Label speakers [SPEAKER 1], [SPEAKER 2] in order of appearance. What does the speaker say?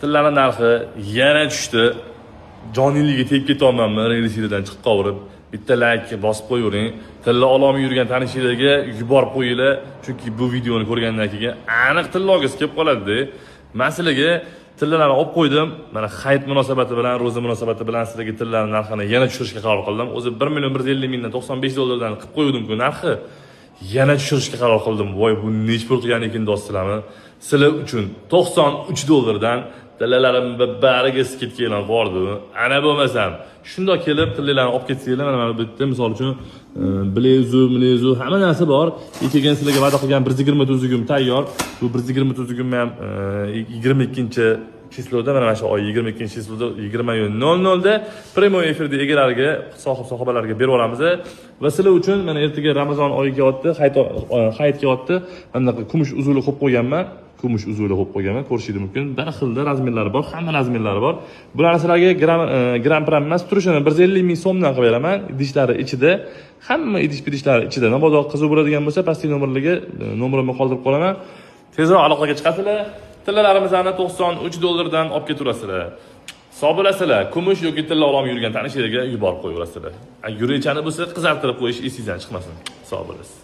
[SPEAKER 1] Tillarning narxi yana tushdi. Joniyligiga tegib ketyapmanmi? Relisidan chiqib qolib, bitta like bosib qo'yavering. Tilla ololmay yurgan tanishinglarga yuborib qo'yinglar. Chunki bu videoni ko'rgandan keyin aniq tilla olgisi kelib qoladi-da. Men sizlarga tillalarni olib qo'ydim. Mana hayit munosabati bilan, ro'za munosabati bilan sizlarga tillalarning narxini yana tushirishga qaror qildim. O'zi 1.150.000 dan 95 dollardan qilib qo'ydim-ku narxi. Yana tushirishga qaror qildim. Voy, bu nech pul qilgan ekan do'stlarmi? Sizlar uchun 93 dollardan tillalarimni bariga ketganlar bordi. Ana bo'lmasam, shundoq kelib tillalarni olib ketsanglar, mana bu yerda misol uchun bilezu, hamma narsa bor. Keyin sizlarga va'da qilgan 120 tuzugim tayyor. Bu 120 tuzugimni ham 22-chisloda, mana shu oy 22-chisloda 20:00 da premyoy efirda egalariga, sohibalarga berib olamiz. Va sizlar uchun mana ertaga Ramazon oyiga o'tdi, hayitga o'tdi. Mana kumush uzuli qo'yib qo'yganman. Ko'rishingiz mumkin. Bir xilda razmerlari bor, hamma razmerlari bor. Bularni sizlarga gram emas, turishini 150.000 so'mdan qilib beraman. Idishlari ichida, hamma idishlari ichida. Mabodo qiziq bo'ladigan bo'lsa, pastki nomerimni qoldirib qolaman. Tezroq aloqaga chiqasizlar. Tillalarimizni 93 dollardan olib ketaverasizlar. Sog' bo'lasizlar. Kumush yoki tilla ololmay yurgan tanishinglarga yuborib qo'yaverasizlar. Yuraychani bo'lsa, qizartirib qo'yish esingizdan chiqmasin. Sog' bo'lasiz.